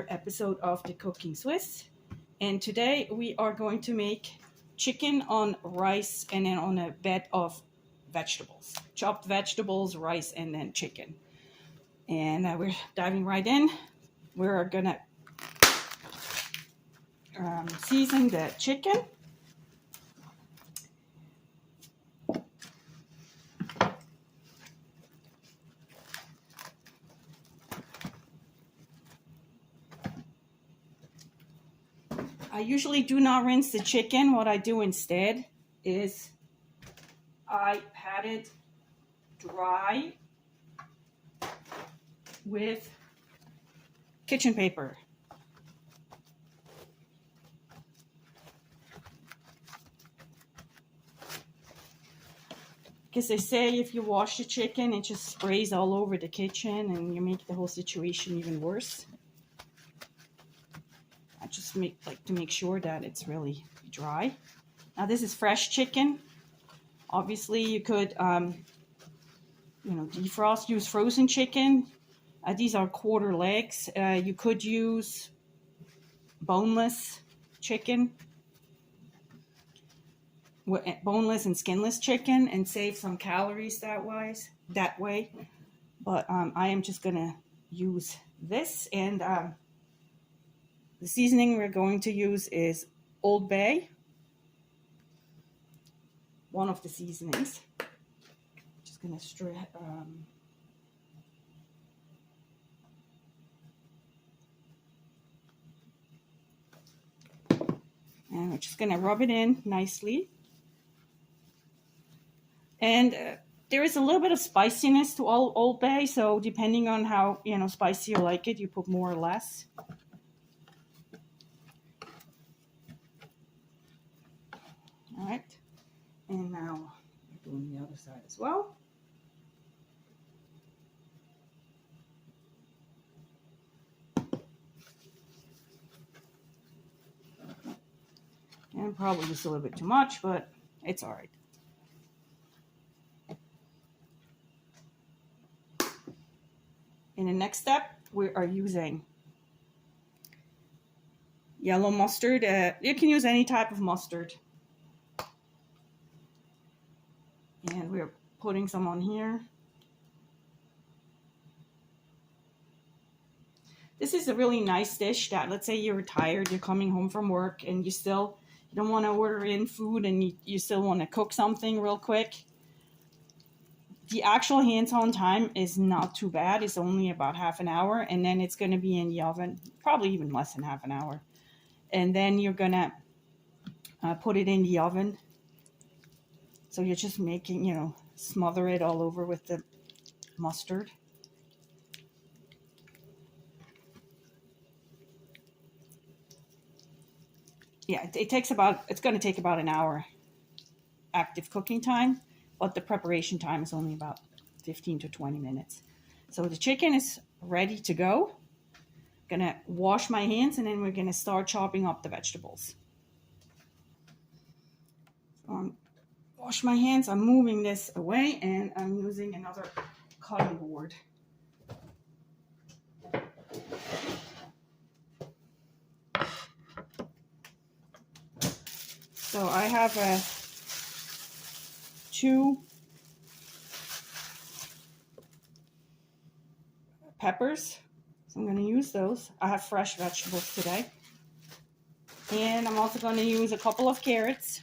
another episode of the Cooking Swiss, and today we are going to make chicken on rice and then on a bed of vegetables, chopped vegetables, rice, and then chicken. And we're diving right in. We're gonna season the chicken. I usually do not rinse the chicken. What I do instead is I pat it dry with kitchen paper. Because they say if you wash the chicken, it just sprays all over the kitchen and you make the whole situation even worse. I just like to make sure that it's really dry. Now this is fresh chicken. Obviously you could defrost, use frozen chicken. These are quarter legs. You could use boneless chicken, boneless and skinless chicken, and save some calories that way. But I am just gonna use this, and the seasoning we're going to use is Old Bay, one of the seasonings. Just gonna stir. And we're just gonna rub it in nicely. And there is a little bit of spiciness to Old Bay, so depending on how spicy you like it, you put more or less. All right, and now we're doing the other side as well. And probably just a little bit too much, but it's all right. In the next step, we are using yellow mustard. You can use any type of mustard. And we're putting some on here. This is a really nice dish that, let's say you're tired, you're coming home from work, and you don't want to order in food, and you still want to cook something real quick. The actual hands-on time is not too bad. It's only about half an hour, and then it's going to be in the oven, probably even less than half an hour. And then you're going to put it in the oven. So you're just making, smother it all over with the mustard. Yeah, it's going to take about an hour active cooking time, but the preparation time is only about 15 to 20 minutes. So the chicken is ready to go. I'm going to wash my hands, and then we're going to start chopping up the vegetables. So wash my hands. I'm moving this away, and I'm using another cutting board. So I have 2 peppers, so I'm going to use those. I have fresh vegetables today. And I'm also going to use a couple of carrots.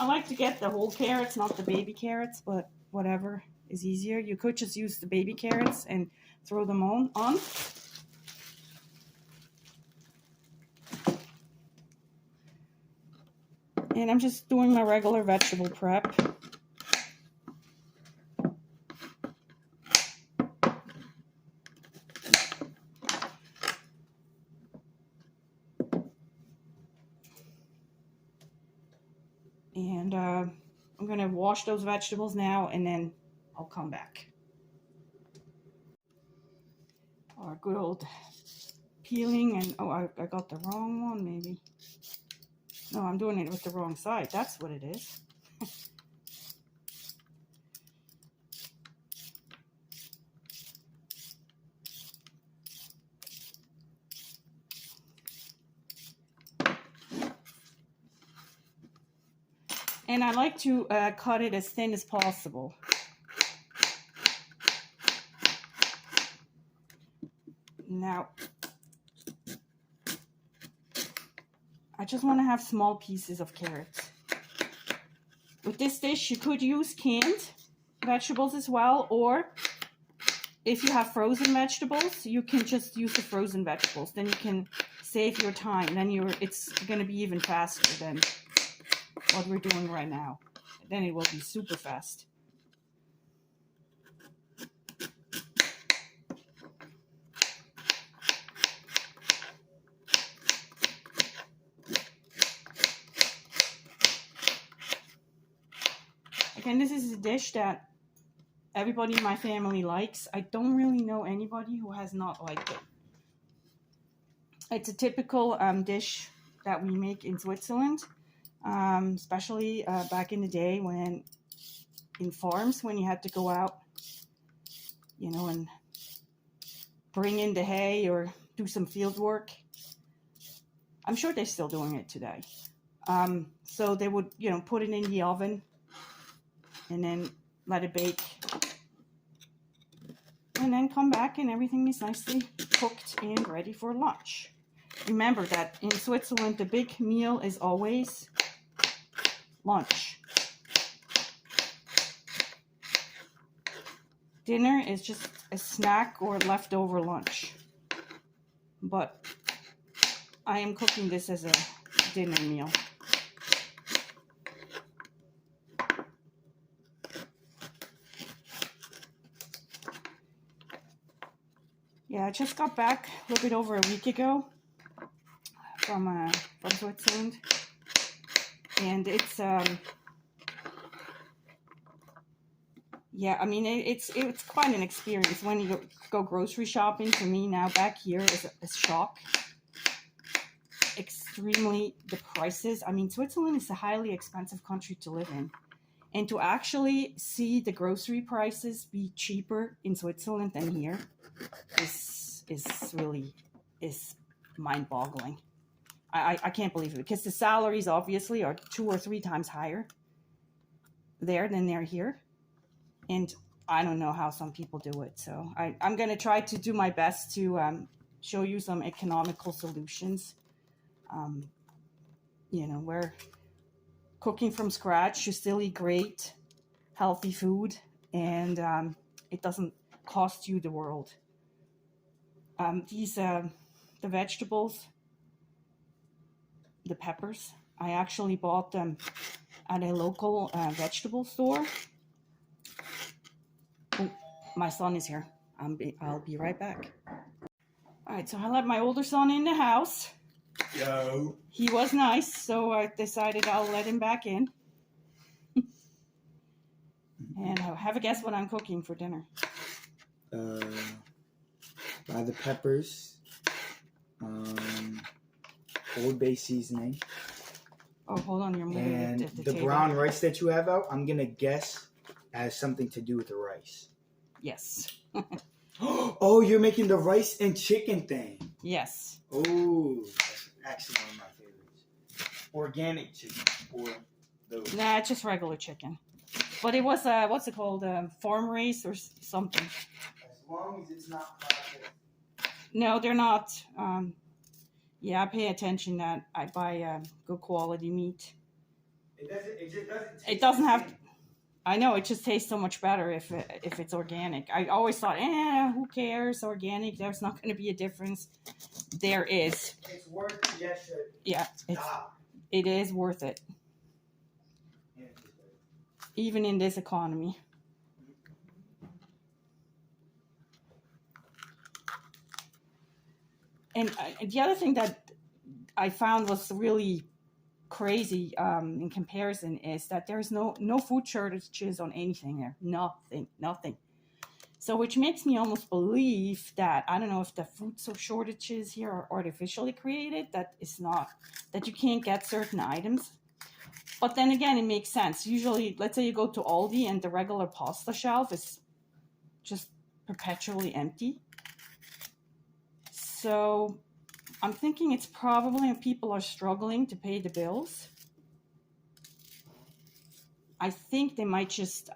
I like to get the whole carrots, not the baby carrots, but whatever is easier. You could just use the baby carrots and throw them on. And I'm just doing my regular vegetable prep. And I'm going to wash those vegetables now, and then I'll come back. Our good old peeling, and oh, I got the wrong one maybe. No, I'm doing it with the wrong side. That's what it is. And I like to cut it as thin as possible. Now, I just want to have small pieces of carrots. With this dish, you could use canned vegetables as well, or if you have frozen vegetables, you can just use the frozen vegetables. Then you can save your time. Then it's going to be even faster than what we're doing right now. Then it will be super fast. Again, this is a dish that everybody in my family likes. I don't really know anybody who has not liked it. It's a typical dish that we make in Switzerland, especially back in the day when in farms, when you had to go out, you know, and bring in the hay or do some field work. I'm sure they're still doing it today. So they would, you know, put it in the oven and then let it bake. And then come back and everything is nicely cooked and ready for lunch. Remember that in Switzerland, the big meal is always lunch. Dinner is just a snack or leftover lunch. But I am cooking this as a dinner meal. Yeah, I just got back a little bit over a week ago from Switzerland, and it's yeah, I mean it's quite an experience when you go grocery shopping. For me now back here is a shock. Extremely the prices. I mean, Switzerland is a highly expensive country to live in, and to actually see the grocery prices be cheaper in Switzerland than here is really mind-boggling. I can't believe it, because the salaries obviously are 2 or 3 times higher there than they're here, and I don't know how some people do it. So I'm going to try to do my best to show you some economical solutions. You know, where cooking from scratch, you still eat great, healthy food, and it doesn't cost you the world. The vegetables, the peppers, I actually bought them at a local vegetable store. Oh, my son is here. I'll be right back. All right, so I let my older son in the house. Yo. He was nice, so I decided I'll let him back in. And have a guess what I'm cooking for dinner. By the peppers, Old Bay seasoning. Oh, hold on, you're moving and the the table. brown rice that you have out, I'm gonna guess has something to do with the rice. Yes. Oh, you're making the rice and chicken thing. Yes. Oh, that's actually one of my favorites. Organic chicken or those. Nah, it's just regular chicken. But it was what's it called? Farm raised or something. As long as it's not processed. No, they're not. Yeah, I pay attention that I buy good quality meat. It just doesn't taste It doesn't the have. same. I know, it just tastes so much better if it's organic. I always thought, who cares? Organic, there's not going to be a difference. There is. It's worth the gesture. Yeah, it is worth it. Even in this economy. And the other thing that I found was really crazy in comparison is that there's no food shortages on anything there. Nothing. So which makes me almost believe that, I don't know if the food shortages here are artificially created, that is not, that you can't get certain items. But then again, it makes sense. Usually, let's say you go to Aldi and the regular pasta shelf is just perpetually empty. So I'm thinking it's probably people are struggling to pay the bills. I think they might just,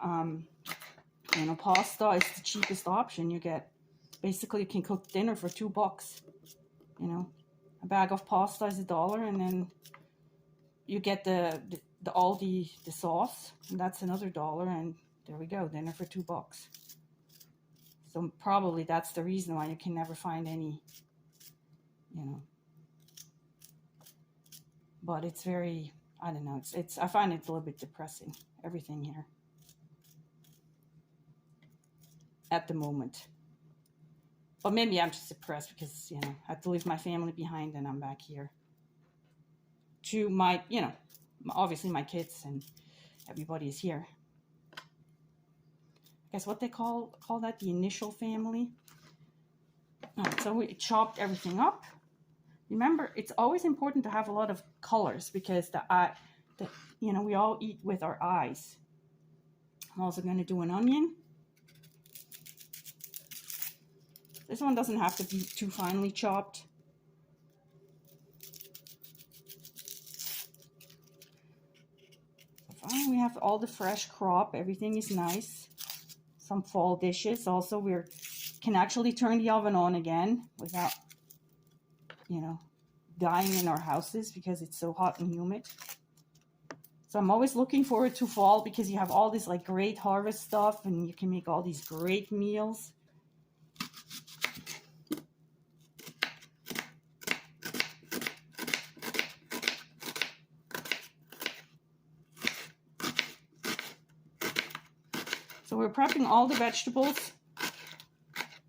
you know, pasta is the cheapest option you get. Basically, you can cook dinner for $2. You know, a bag of pasta is $1, and then you get the Aldi, the sauce, and that's another $1, and there we go, dinner for $2. So probably that's the reason why you can never find any, you know. But it's very, I don't know, it's I find it a little bit depressing, everything here at the moment. But maybe I'm just depressed because, you know, I have to leave my family behind and I'm back here to my, you know, obviously my kids and everybody is here. I guess what they call that, the initial family. All right, so we chopped everything up. Remember, it's always important to have a lot of colors because you know, we all eat with our eyes. I'm also going to do an onion. This one doesn't have to be too finely chopped. Fine, we have all the fresh crop. Everything is nice. Some fall dishes. Also, we can actually turn the oven on again without, you know, dying in our houses because it's so hot and humid. So I'm always looking forward to fall because you have all this like great harvest stuff and you can make all these great meals. So we're prepping all the vegetables,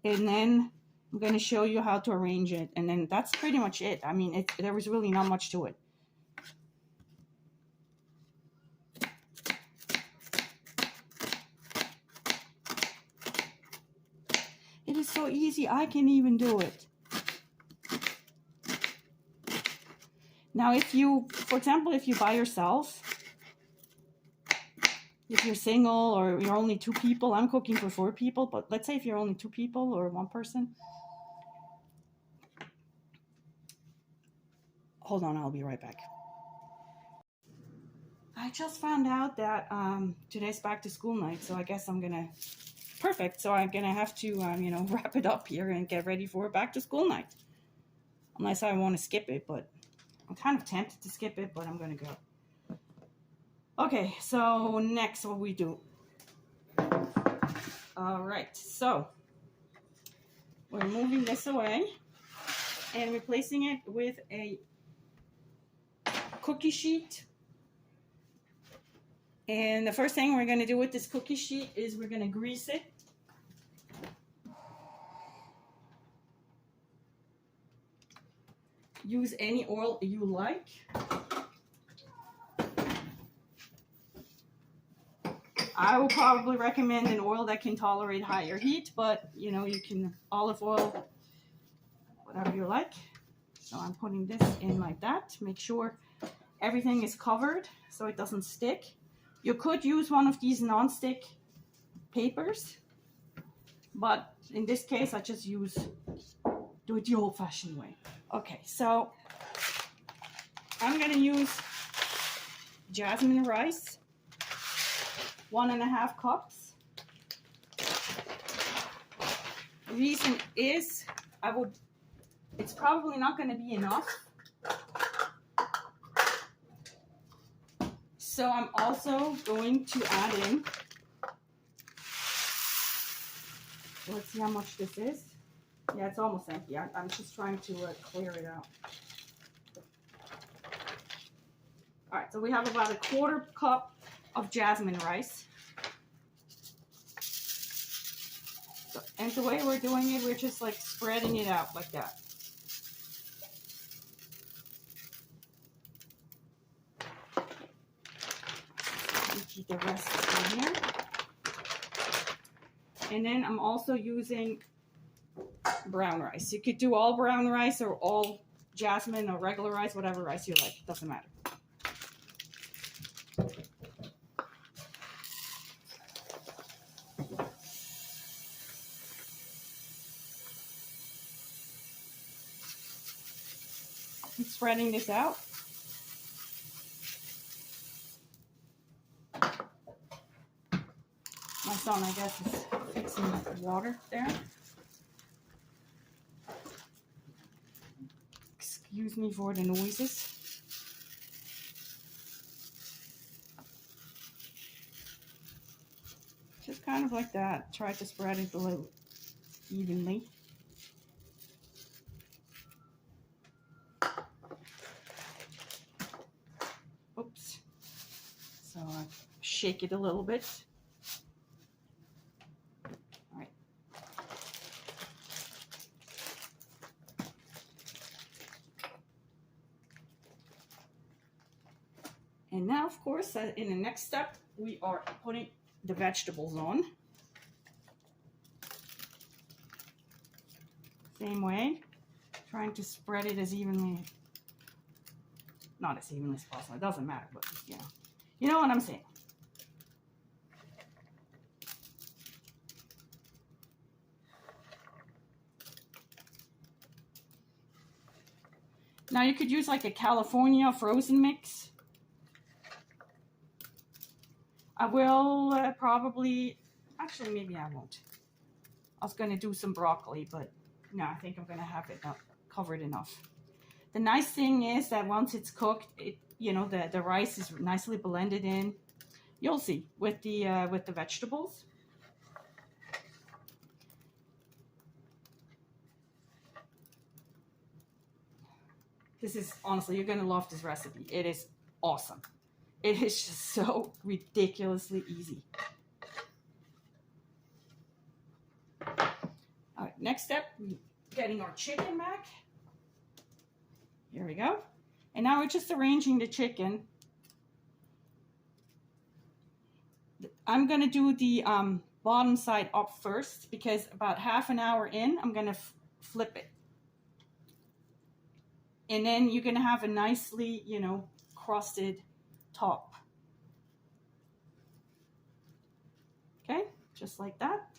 and then I'm going to show you how to arrange it, and then that's pretty much it. I mean, there was really not much to it. It is so easy, I can even do it. Now, if you, for example, if you by yourself, if you're single or you're only 2 people, I'm cooking for 4 people, but let's say if you're only 2 people or 1 person. Hold on, I'll be right back. I just found out that today's back to school night, so I guess I'm gonna, perfect, so I'm gonna have to, you know, wrap it up here and get ready for back to school night. Unless I want to skip it, but I'm kind of tempted to skip it, but I'm gonna go. Okay, so next what we do. All right, so we're moving this away and replacing it with a cookie sheet. And the first thing we're going to do with this cookie sheet is we're going to grease it. Use any oil you like. I will probably recommend an oil that can tolerate higher heat, but you know, you can olive oil, whatever you like. So I'm putting this in like that. Make sure everything is covered so it doesn't stick. You could use one of these non-stick papers, but in this case I just do it the old-fashioned way. Okay, so I'm gonna use jasmine rice, 1.5 cups. The reason is it's probably not going to be enough. So I'm also going to add in, let's see how much this is. Yeah, it's almost empty. I'm just trying to clear it out. All right, so we have about 1/4 cup of jasmine rice. So, and the way we're doing it, we're just like spreading it out like that. Keep the rest in here. And then I'm also using brown rice. You could do all brown rice or all jasmine or regular rice, whatever rice you like. Doesn't matter. I'm spreading this out. My son, I guess, is fixing the water there. Excuse me for the noises. Just kind of like that. Try to spread it a little evenly. Oops. So I shake it a little bit. All right. And now, of course, in the next step, we are putting the vegetables on. Same way, trying to spread it as evenly, not as evenly as possible. It doesn't matter, but you know what I'm saying. Now you could use like a California frozen mix. I will probably, actually maybe I won't. I was going to do some broccoli, but no, I think I'm going to have it covered enough. The nice thing is that once it's cooked, the rice is nicely blended in. You'll see with the vegetables. This is, honestly, you're going to love this recipe. It is awesome. It is just so ridiculously easy. All right, next step, getting our chicken back. Here we go. And now we're just arranging the chicken. I'm going to do the bottom side up first because about half an hour in, I'm going to flip it. And then you're going to have a nicely, crusted top. Okay, just like that.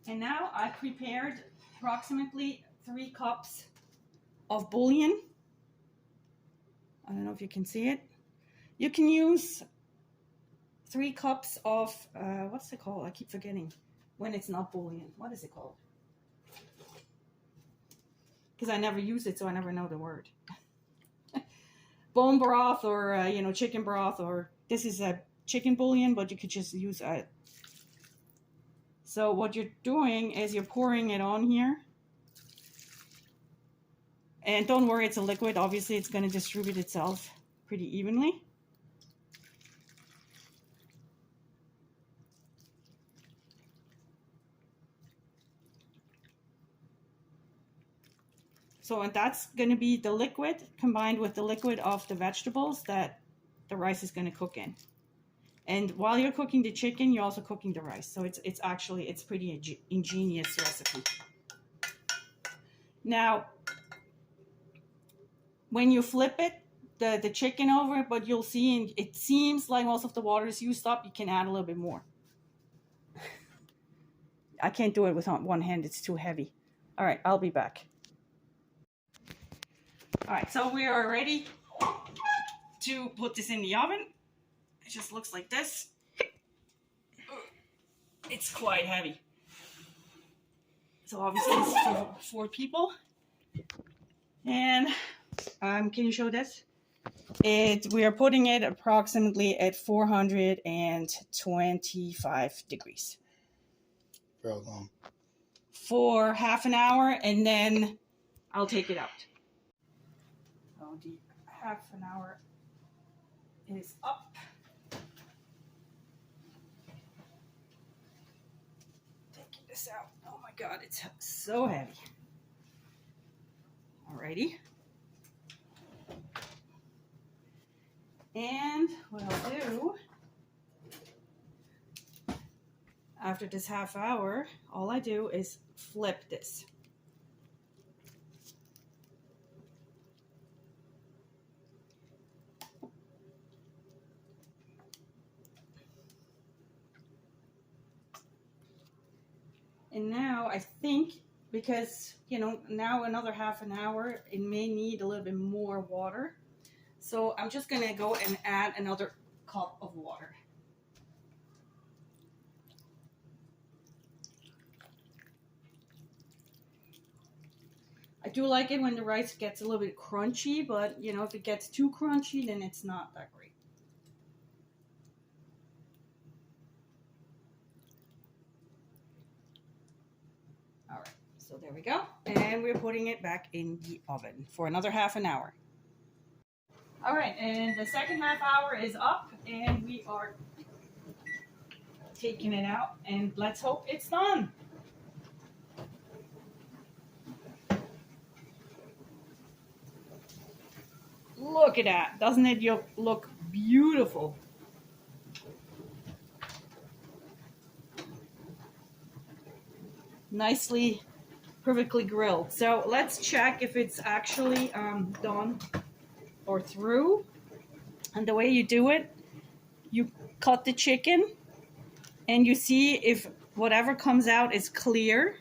And now I prepared approximately 3 cups of bouillon. I don't know if you can see it. You can use 3 cups of, what's it called? I keep forgetting when it's not bouillon. What is it called? Because I never use it, so I never know the word. Bone broth or, chicken broth, or this is a chicken bouillon, but you could just use it. So what you're doing is you're pouring it on here. And don't worry, it's a liquid. Obviously, it's going to distribute itself pretty evenly. So and that's going to be the liquid combined with the liquid of the vegetables that the rice is going to cook in. And while you're cooking the chicken, you're also cooking the rice. So it's actually pretty ingenious recipe. Now, when you flip it, the chicken over, but you'll see, and it seems like most of the water is used up, you can add a little bit more. I can't do it with one hand, it's too heavy. All right, I'll be back. All right, so we are ready to put this in the oven. It just looks like this. It's quite heavy. So obviously it's for 4 people. And can you show this? We are putting it approximately at 425 degrees. For how long? For half an hour, and then I'll take it out. So the half an hour is up. Taking this out. Oh my God, it's so heavy. Alrighty. And what I'll do, after this half hour, all I do is flip this. And now I think, because, you know, now another half an hour, it may need a little bit more water. So I'm just going to go and add another cup of water. I do like it when the rice gets a little bit crunchy, but, you know, if it gets too crunchy, then it's not that great. All right, so there we go. And we're putting it back in the oven for another half an hour. All right, and the second half hour is up, and we are taking it out, and let's hope it's done. Look at that. Doesn't it look beautiful? Nicely, perfectly grilled. So let's check if it's actually done or through. And the way you do it, you cut the chicken and you see if whatever comes out is clear.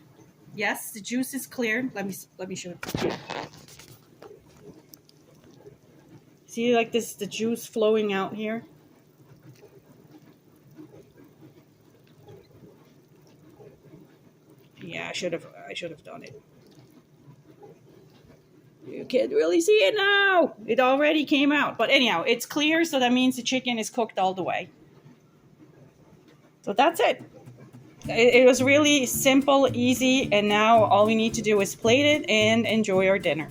Yes, the juice is clear. Let me show it. See, like this, the juice flowing out here. Yeah, I should have done it. You can't really see it now. It already came out. But anyhow, it's clear, so that means the chicken is cooked all the way. So that's it. It was really simple, easy, and now all we need to do is plate it and enjoy our dinner.